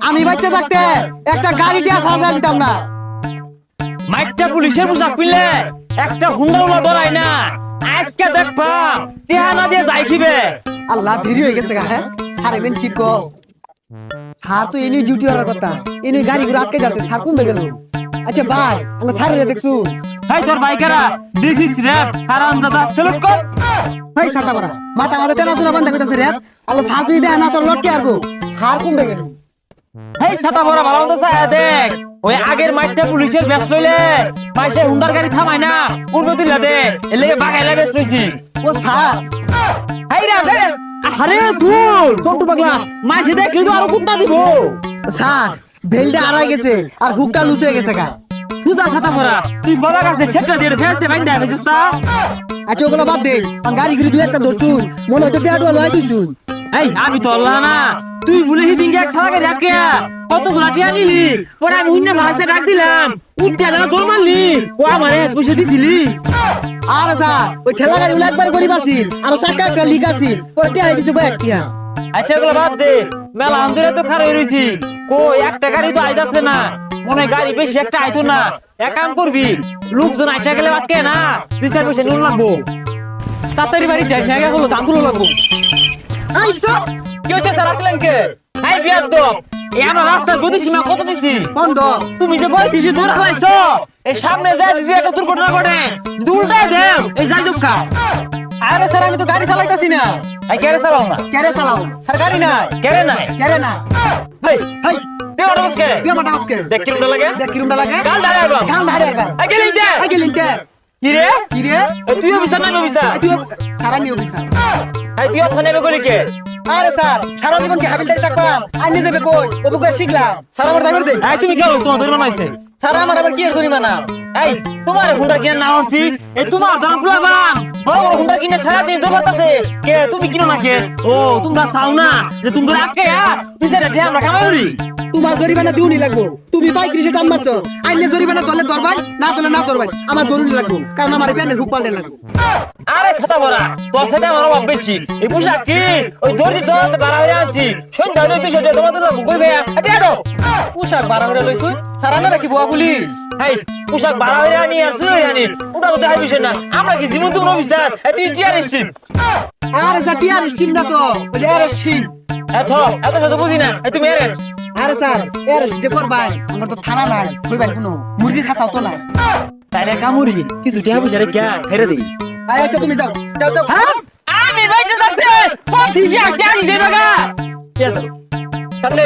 আমি বাচ্চা থাকতে একটা গাড়িটা সাজা দিতাম না। মাইকটা পুলিশের পোশাক পিনলে একটা হুন্ডাওয়ালা ডরাই না। আজকে দেখবা টেহানা দিয়ে যাই খিবে। আল্লাহ দেরি হয়ে গেছে গা। হ্যাঁ স্যার এবেন কি কো? স্যার তো এনে ডিউটি করার কথা, এনে গাড়ি ঘুরে আটকে যাচ্ছে। স্যার কোন গেল? আচ্ছা ভাই আমরা স্যারের দেখছু। এই তোর বাইকারা দিস ইজ র‍্যাপ হারামজাদা সেলুট কর। ভাই ছাতা বড়া মাথা মাথা তেনা তুনা বান্ধা কইতাছে রে। আল্লাহ স্যার যদি দেয় না তোর লটকে আরবো। স্যার কোন গেল? এই ছাতা ভরা ভালো মতো চায় দেখ। ওই আগের মাইকটা পুলিশের বেশ লইলে পাশে হুন্ডার গাড়ি থামায় না পূর্ব দিলা দে এলে বাগাইলা বেশ লইছি। ও স্যার এই রে আরে তুই ছোট পাগলা মাইসে দেখলি তো আরো কুত্তা দিব। স্যার বেলটা আড়াই গেছে আর হুকটা লুজ হয়ে গেছে গা। তুই ছাতা ভরা তুই গলা কাছে সেটা দিয়ে ফেলতে বাইন্দা হইছিস না। আচ্ছা ওগুলো বাদ দে, গাড়ি ঘুরে দুই একটা ধরছুন মনে হয়তো টেয়াটুয়া লয় দিছুন। এই আমি তো আল্লাহ না তুই বলে হিদিন এক সালাকে রাখকে কতগুলা টিয়া নিলি পরে আমি হুন্না ভাগতে ডাক দিলাম উঠতে না দৌড় মারলি ও আমারে বসে দিছিলি। আরে স্যার ওই ঠেলা গাড়ি গুলো একবার গরিব আছিল আর চাকা একটা লিক আছিল পরে টেয়াই দিছো কয়েক টিয়া। আচ্ছা এগুলো বাদ দে মেলা আন্দরে তো খারাপ রইছি কো একটা গাড়ি তো আইতাছে না মনে গাড়ি বেশি একটা আইতো না। এক কাম করবি লোকজন আইটা গেলে আটকে না দুই চার পয়সা নুন লাগবো তাড়াতাড়ি বাড়ি যাই না হলো দাম তুলো লাগবো। আই স্টপ কি হচ্ছে স্যার আটলেন কে? এই বিয়ার তো এই আমার রাস্তার গতি সীমা কত দিছি বন্ধ। তুমি যে বই দিছি দূর হালাইছো এই সামনে যায় যদি একটা দুর্ঘটনা ঘটে যদি উল্টায় দেও এই যাই জুকা। আরে স্যার আমি তো গাড়ি চালাইতাছি না। এই কেরে চালাও না কেরে চালাও না স্যার, গাড়ি নাই। কেরে নাই কেরে না। হেই হাই তে অটোসকে বিয়া মাটা আজকে দেখ কিরম লাগে দেখ কিরমটা লাগে। গাল দাঁড়ায় বাম গান ধারে একবার এই গেলিন দে আই গেলিন কে কি রে কি রে? তুইও বিচার না বিচার তুই সারা নিও স্যার। এই তুই অথ নেবে করি কে? আরে স্যার সারা জীবন কি হাবিলদারি থাকলাম আর নিজে কই ওবুকে শিখলাম। স্যার আমার ড্রাইভার দেই। এই তুমি কেন তোমার ধরে মানাইছে স্যার আমার আবার কি এর জরিমানা? এই তোমার হুন্ডা কিনে না হচ্ছি এই তোমার ধরন প্লাবান বড় বড় হুন্ডা কিনে সারা দিন দৌড়াতেছে কে তুমি কিনো না কে? ও তোমরা চাও না যে তুমি আটকে তুই সেটা ঢে আমরা কামাই করি। তোমার জরিমানা দিউনি লাগবো। তুমি বাইক রিসে টান মারছো আইনে জরিমানা দলে ধরবাই না দলে না ধরবাই আমার গরুনি লাগবো কারণ আমার প্যানের হুক পাল্টে লাগবো। আরে ছাতা ভরা তোর সাথে আমার অভাব বেশি এই পোশাক কি ওই দর্জি তোর ভাড়া হয়ে আনছি সন্ধ্যা হলে 200 টাকা তোমাদের লাগবো কইবে এটা দাও পোশাক বাড়া হয়ে লইছুন সারা না রাখি বুয়া পুলিশ। এই পোশাক ভাড়া হয়ে আনি আর শুয়ে আনি ওটা তো দেখাই বিষয় না আমরা কি জীবন তুমি অফিসার তুই টিআর স্টিম। আরে স্যার টিআর স্টিম না তো ওই আরএস টিম। এত এত শত বুঝি না তুমি অ্যারেস্ট। আরে স্যার আরএস যে করবাই আমার তো থানা নাই কইবাই কোনো মুরগির খাসাও তো নাই। তাইলে কামুরি কিছু টিয়া পয়সা রেখে ছেড়ে দিই। আচ্ছা তুমি যাও যাও যাও। হ্যাঁ আমি বাইচে থাকতে 25 টাকা দিছে বাগা। সামনে